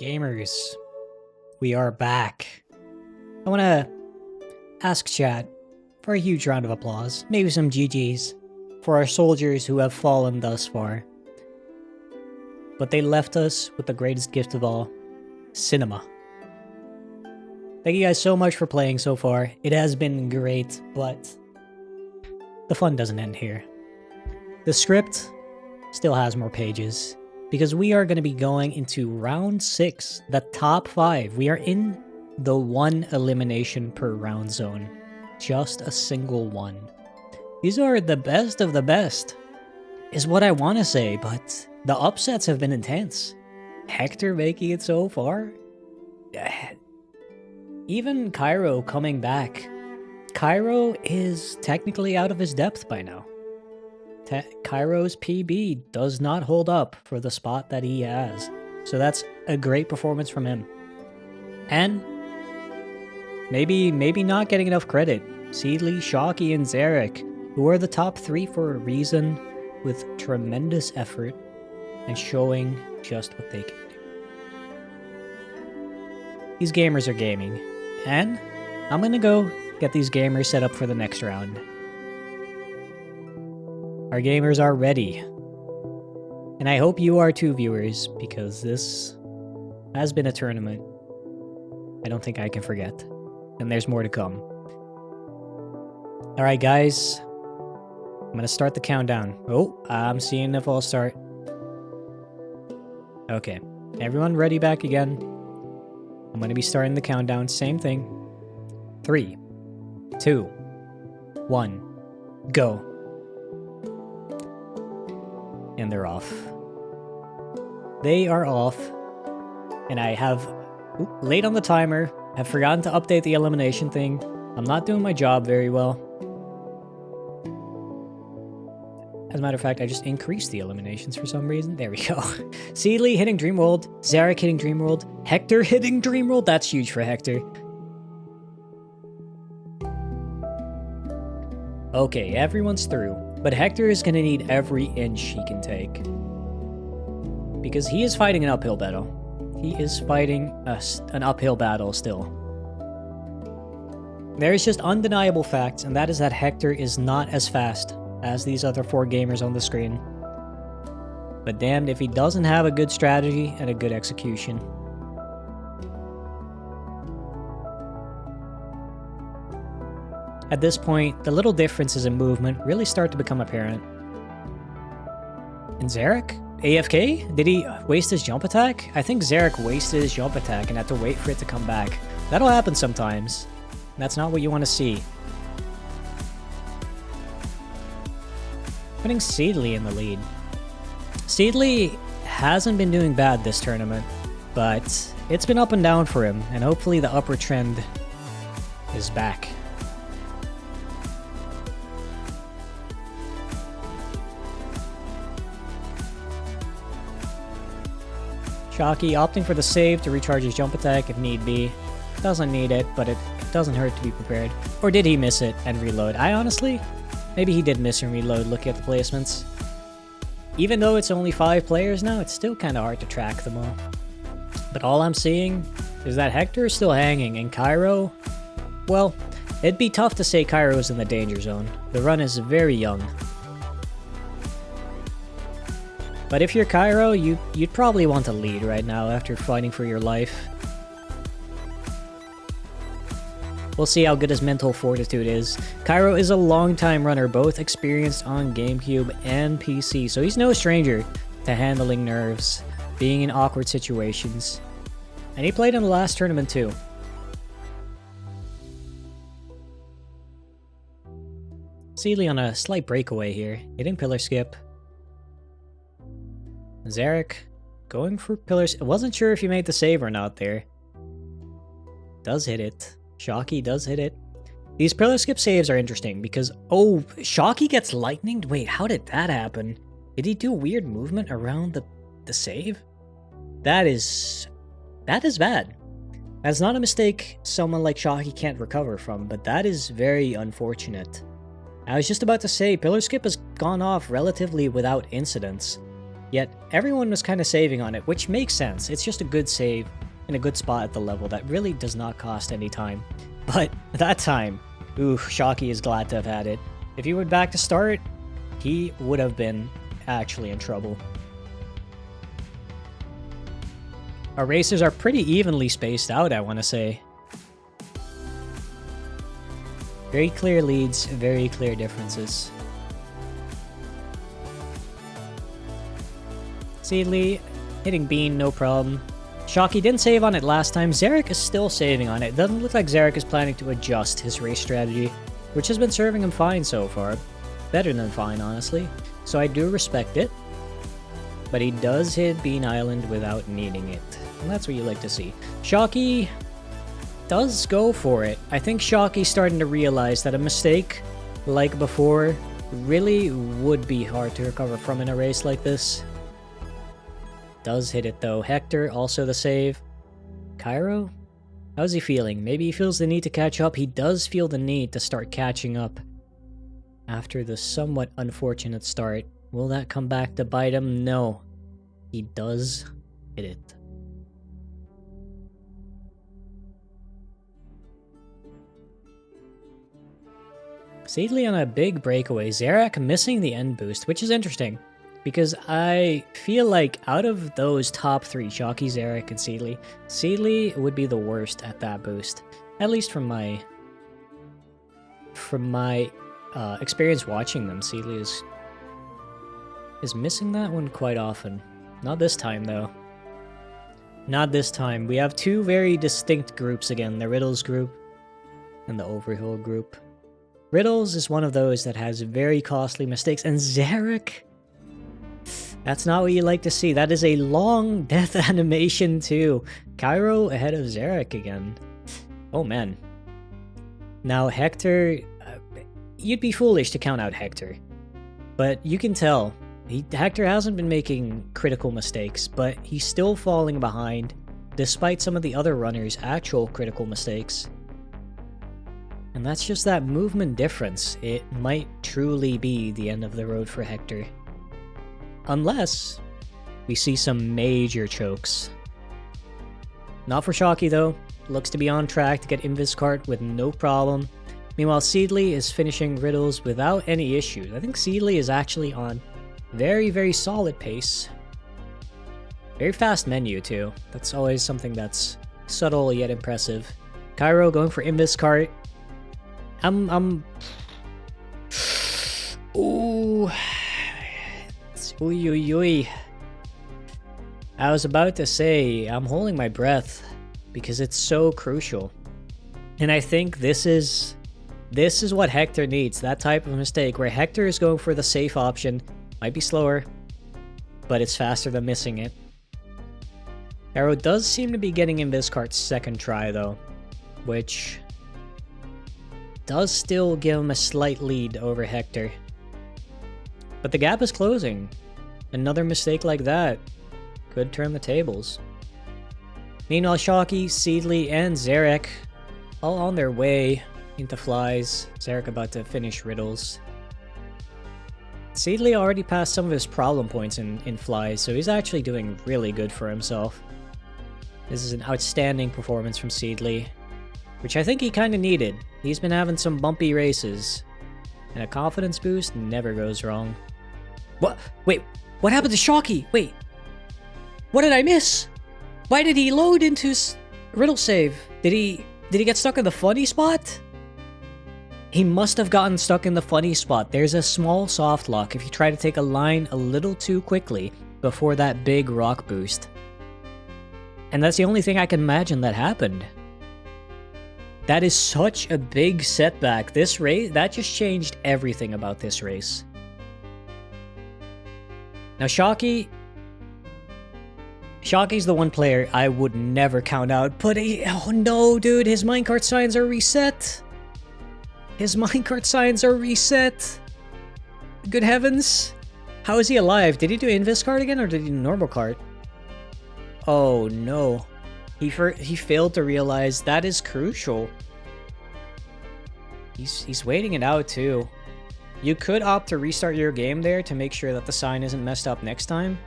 Gamers, we are back. I want to ask chat for a huge round of applause, maybe some GGs, for our soldiers who have fallen thus far. But they left us with the greatest gift of all, cinema. Thank you guys so much for playing so far. It has been great, but the fun doesn't end here. The script still has more pages, because we are going to be going into round 6, the top 5. We are in the 1 elimination per round zone. Just a single one. These are the best of the best, is what I want to say, but the upsets have been intense. Hector making it so far. Even Cairo coming back. Cairo is technically out of his depth by now. Cairo's PB does not hold up for the spot that he has. So that's a great performance from him. And maybe not getting enough credit. Seedly, Shocky, and Zarek, who are the top 3 for a reason, with tremendous effort and showing just what they can do. These gamers are gaming. And I'm gonna go get these gamers set up for the next round. Our gamers are ready. And I hope you are too, viewers, because this has been a tournament I don't think I can forget. And there's more to come. Alright guys, I'm gonna start the countdown. Oh, I'm seeing if I'll start. Okay, everyone ready back again? I'm gonna be starting the countdown, same thing. 3, 2, 1, go. And they're off. They are off. And I have, late on the timer, have forgotten to update the elimination thing. I'm not doing my job very well. As a matter of fact, I just increased the eliminations for some reason. There we go. Seedly hitting Dreamworld. Zarek hitting Dreamworld. Hector hitting Dreamworld. That's huge for Hector. Okay, everyone's through. But Hector is going to need every inch he can take. Because he is fighting an uphill battle. He is fighting an uphill battle still. There is just undeniable facts, and that is that Hector is not as fast as these other 4 gamers on the screen. But damned if he doesn't have a good strategy and a good execution. At this point, the little differences in movement really start to become apparent. And Zarek? AFK? Did he waste his jump attack? I think Zarek wasted his jump attack and had to wait for it to come back. That'll happen sometimes. That's not what you want to see. Putting Seedly in the lead. Seedly hasn't been doing bad this tournament, but it's been up and down for him, and hopefully the upward trend is back. Shocky opting for the save to recharge his jump attack if need be. Doesn't need it, but it doesn't hurt to be prepared. Or did he miss it and reload? Maybe he did miss and reload looking at the placements. Even though it's only 5 players now, it's still kind of hard to track them all. But all I'm seeing is that Hector is still hanging, and Cairo, well, it'd be tough to say Cairo's in the danger zone. The run is very young. But if you're Cairo, you'd probably want to lead right now after fighting for your life. We'll see how good his mental fortitude is. Cairo is a long-time runner, both experienced on GameCube and PC, so he's no stranger to handling nerves, being in awkward situations. And he played in the last tournament too. Seedly on a slight breakaway here, hitting pillar skip. Zarek going for pillars. I wasn't sure if he made the save or not there. Does hit it. Shocky does hit it. These pillar skip saves are interesting because, oh, Shocky gets lightninged? Wait, how did that happen? Did he do weird movement around the save? That is bad. That's not a mistake someone like Shocky can't recover from, but that is very unfortunate. I was just about to say, pillar skip has gone off relatively without incidents. Yet everyone was kind of saving on it, which makes sense. It's just a good save in a good spot at the level that really does not cost any time. But that time, ooh, Shocky is glad to have had it. If he went back to start, he would have been actually in trouble. Our races are pretty evenly spaced out, I want to say. Very clear leads, very clear differences. Seedly hitting Bean, no problem. Shocky didn't save on it last time. Zarek is still saving on it. Doesn't look like Zarek is planning to adjust his race strategy, which has been serving him fine so far. Better than fine, honestly. So I do respect it. But he does hit Bean Island without needing it. And that's what you like to see. Shocky does go for it. I think Shocky's starting to realize that a mistake like before really would be hard to recover from in a race like this. Does hit it though. Hector, also the save. Cairo? How's he feeling? Maybe he feels the need to catch up. He does feel the need to start catching up after the somewhat unfortunate start. Will that come back to bite him? No. He does hit it. Seedly on a big breakaway. Zarek missing the end boost, which is interesting. Because I feel like out of those top three, Shocky, Zarek, and Seedly, Seedly would be the worst at that boost. At least from my experience watching them, Seedly is missing that one quite often. Not this time, though. Not this time. We have two very distinct groups again, the Riddles group and the Overhill group. Riddles is one of those that has very costly mistakes, and Zarek... That's not what you like to see. That is a long death animation too. Cairo ahead of Zarek again. Oh man. Now Hector... you'd be foolish to count out Hector. But you can tell. Hector hasn't been making critical mistakes, but he's still falling behind, despite some of the other runners' actual critical mistakes. And that's just that movement difference. It might truly be the end of the road for Hector. Unless we see some major chokes. Not for Shocky though. Looks to be on track to get Invis Cart with no problem. Meanwhile, Seedly is finishing Riddles without any issues. I think Seedly is actually on very, very solid pace. Very fast menu too. That's always something that's subtle yet impressive. Cairo going for Invis Cart. Ooh. Uy. I was about to say, I'm holding my breath because it's so crucial. And I think this is what Hector needs, that type of mistake where Hector is going for the safe option. Might be slower, but it's faster than missing it. Arrow does seem to be getting Invis Cart's second try though, which does still give him a slight lead over Hector. But the gap is closing. Another mistake like that could turn the tables. Meanwhile, Shocky, Seedly, and Zarek all on their way into flies. Zarek about to finish Riddles. Seedly already passed some of his problem points in flies, so he's actually doing really good for himself. This is an outstanding performance from Seedly, which I think he kind of needed. He's been having some bumpy races, and a confidence boost never goes wrong. What? Wait, what happened to Shocky? Wait, what did I miss? Why did he load into Riddle save? Did he get stuck in the funny spot? He must have gotten stuck in the funny spot. There's a small soft lock if you try to take a line a little too quickly before that big rock boost. And that's the only thing I can imagine that happened. That is such a big setback. This race, that just changed everything about this race. Now Shocky's the one player I would never count out, but oh no, dude, his minecart signs are reset. His minecart signs are reset. Good heavens. How is he alive? Did he do Invis cart again or did he do normal cart? Oh no. He failed to realize that is crucial. He's waiting it out too. You could opt to restart your game there to make sure that the sign isn't messed up next time,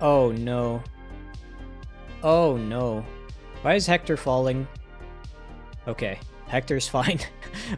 Oh no. Oh no. Why is Hector falling? Okay, Hector's fine.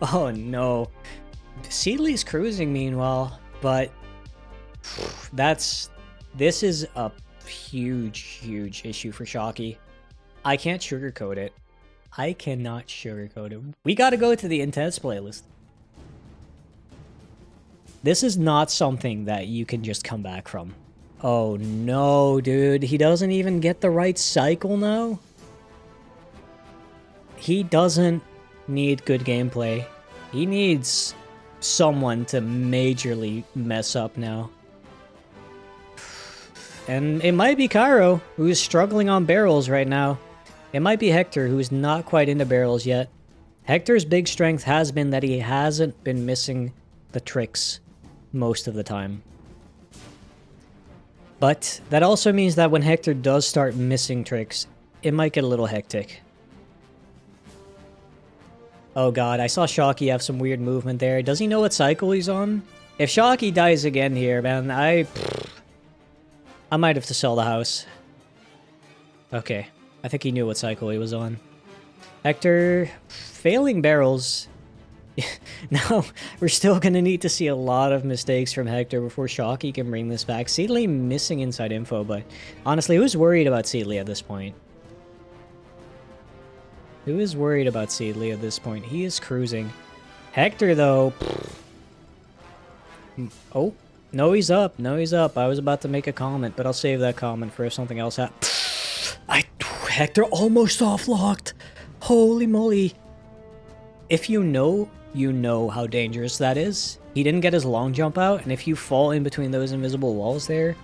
Oh no. Seedley's cruising meanwhile, but this is a huge issue for Shocky. I can't sugarcoat it. I cannot sugarcoat it. We gotta go to the intense playlist. This is not something that you can just come back from. Oh no, dude. He doesn't even get the right cycle now? He doesn't need good gameplay. He needs someone to majorly mess up now. And it might be Cairo, who's struggling on barrels right now. It might be Hector, who's not quite into barrels yet. Hector's big strength has been that he hasn't been missing the tricks most of the time. But that also means that when Hector does start missing tricks, it might get a little hectic. Oh god, I saw Shocky have some weird movement there. Does he know what cycle he's on? If Shocky dies again here, man, I might have to sell the house. Okay, I think he knew what cycle he was on. Hector, failing barrels. Now, we're still going to need to see a lot of mistakes from Hector before Shocky can bring this back. Seedley missing inside info, but honestly, who's worried about Seedley at this point? Who is worried about Seedley at this point? He is cruising. Hector, though... Oh, no, he's up. No, he's up. I was about to make a comment, but I'll save that comment for if something else happens. Hector almost off-locked. Holy moly. If you know how dangerous that is. He didn't get his long jump out, and if you fall in between those invisible walls there...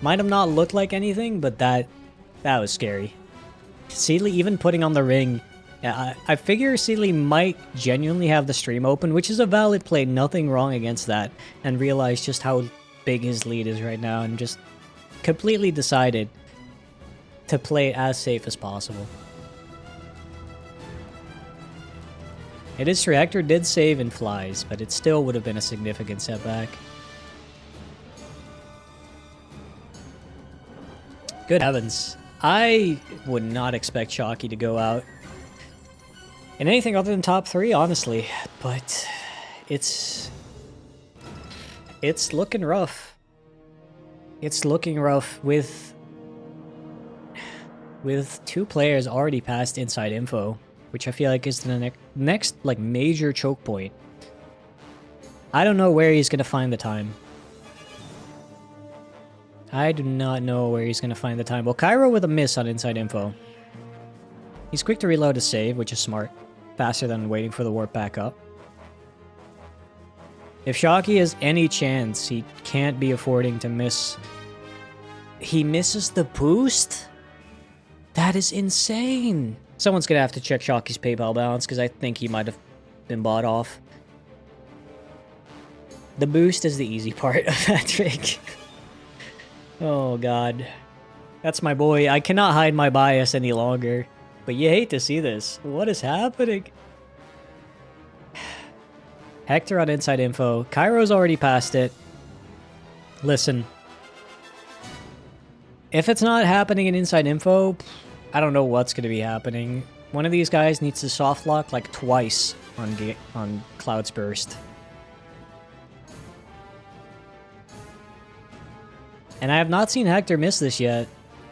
Might have not looked like anything, but that was scary. Seedley even putting on the ring. Yeah, I figure Seedley might genuinely have the stream open, which is a valid play, nothing wrong against that, and realize just how big his lead is right now, and just completely decided to play as safe as possible. It is true, Hector did save in flies, but it still would have been a significant setback. Good heavens. I would not expect Shocky to go out in anything other than top 3, honestly, but it's looking rough. It's looking rough with 2 players already past inside info, which I feel like is the next like major choke point. I don't know where he's gonna find the time. I do not know where he's gonna find the time. Well, Cairo with a miss on inside info. He's quick to reload his save, which is smart. Faster than waiting for the warp back up. If Shocky has any chance, he can't be affording to miss. He misses the boost? That is insane. Someone's gonna have to check Shocky's PayPal balance, because I think he might have been bought off. The boost is the easy part of that trick. Oh god. That's my boy. I cannot hide my bias any longer. But you hate to see this. What is happening? Hector on inside info. Cairo's already passed it. Listen. If it's not happening in inside info, I don't know what's going to be happening. One of these guys needs to soft lock like twice on Cloud's Burst. And I have not seen Hector miss this yet.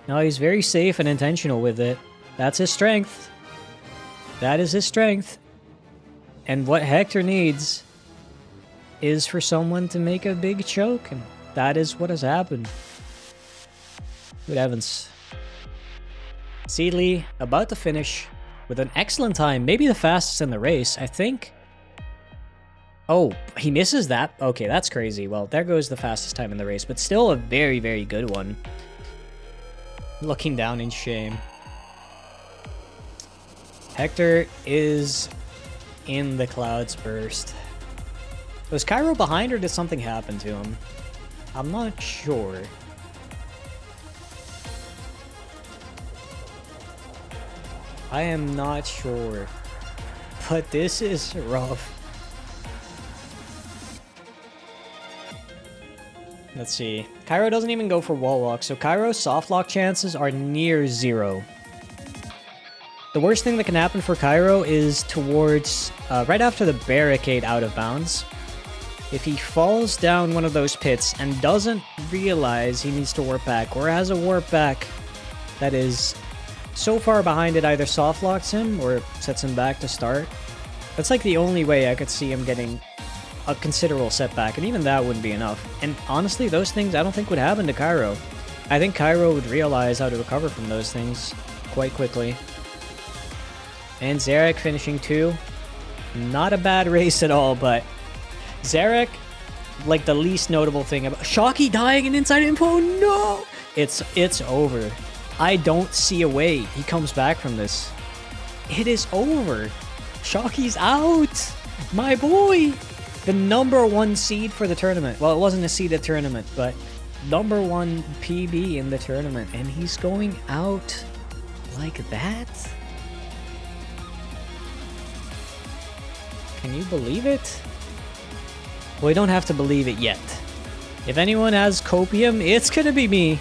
No, he's very safe and intentional with it. That's his strength. That is his strength. And what Hector needs is for someone to make a big choke, and that is what has happened. Good heavens. Seedley about to finish with an excellent time, maybe the fastest in the race, I think. Oh, he misses that? Okay, that's crazy. Well, there goes the fastest time in the race, but still a very, very good one. Looking down in shame. Hector is in the Cloud's Burst. Was Cairo behind or did something happen to him? I'm not sure. I am not sure. But this is rough. Let's see. Cairo doesn't even go for wall walk, so Cairo's soft lock chances are near 0. The worst thing that can happen for Cairo is towards right after the barricade out of bounds. If he falls down one of those pits and doesn't realize he needs to warp back, or has a warp back that is so far behind it either soft locks him or sets him back to start, that's like the only way I could see him getting a considerable setback, and even that wouldn't be enough. And honestly, those things I don't think would happen to Cairo. I think Cairo would realize how to recover from those things quite quickly. And Zarek finishing 2. Not a bad race at all, but Zarek, like the least notable thing about Shocky dying in inside info. No, it's over. I don't see a way he comes back from this. It is over. Shocky's out. My boy, the #1 seed for the tournament. Well, it wasn't a seeded tournament, but #1 PB in the tournament, and he's going out like that. Can you believe it? Well, we don't have to believe it yet. If anyone has copium, it's gonna be me.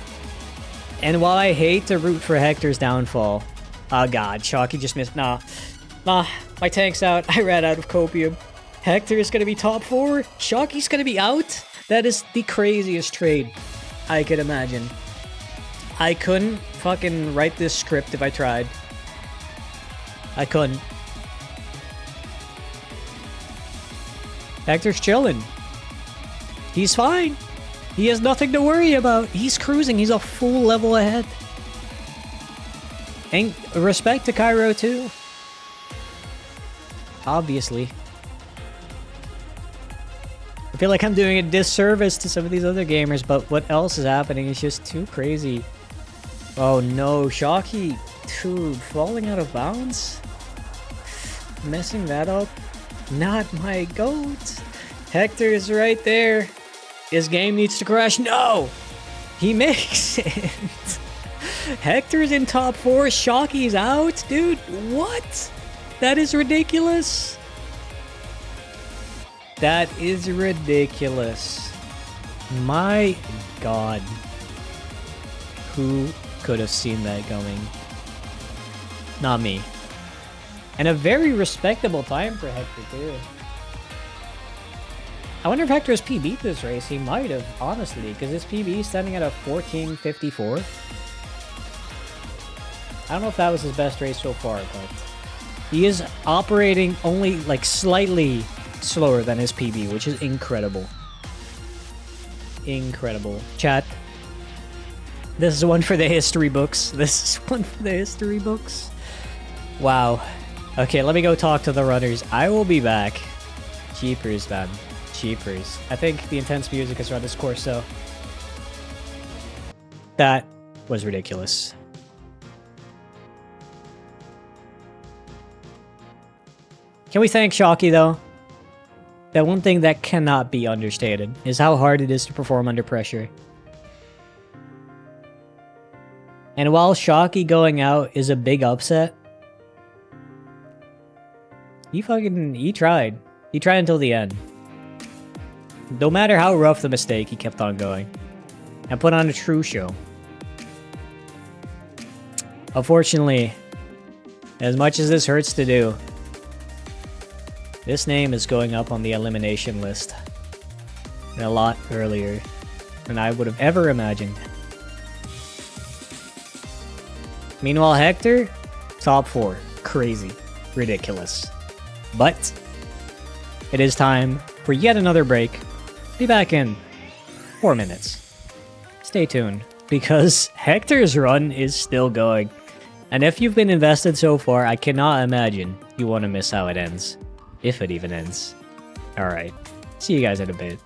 And while I hate to root for Hector's downfall, oh god, Shocky just missed. Nah, my tank's out. I ran out of copium. Hector is gonna be top 4. Shocky's gonna be out. That is the craziest trade I could imagine. I couldn't fucking write this script if I tried. I couldn't. Hector's chilling. He's fine. He has nothing to worry about. He's cruising. He's a full level ahead. And respect to Cairo too. Obviously. I feel like I'm doing a disservice to some of these other gamers, but what else is happening is just too crazy. Oh no, Shocky. Dude, falling out of bounds? Messing that up? Not my goat. Hector is right there. His game needs to crash. No! He makes it. Hector's in top 4. Shocky's out. Dude, what? That is ridiculous. That is ridiculous. My god. Who could have seen that coming? Not me. And a very respectable time for Hector, too. I wonder if Hector has PB'd this race. He might have, honestly, because his PB is standing at a 14:54. I don't know if that was his best race so far, but he is operating only like slightly slower than his PB, which is incredible. Incredible. Chat. This is one for the history books. This is one for the history books. Wow. Okay, let me go talk to the runners. I will be back. Jeepers, man. Jeepers. I think the intense music has run this course, so that was ridiculous. Can we thank Shocky, though? That one thing that cannot be understated is how hard it is to perform under pressure. And while Shocky going out is a big upset, he tried. He tried until the end. No matter how rough the mistake, he kept on going. And put on a true show. Unfortunately, as much as this hurts to do, this name is going up on the elimination list a lot earlier than I would have ever imagined. Meanwhile, Hector, top 4. Crazy. Ridiculous. But it is time for yet another break. Be back in 4 minutes. Stay tuned, because Hector's run is still going. And if you've been invested so far, I cannot imagine you want to miss how it ends. If it even ends. Alright. See you guys in a bit.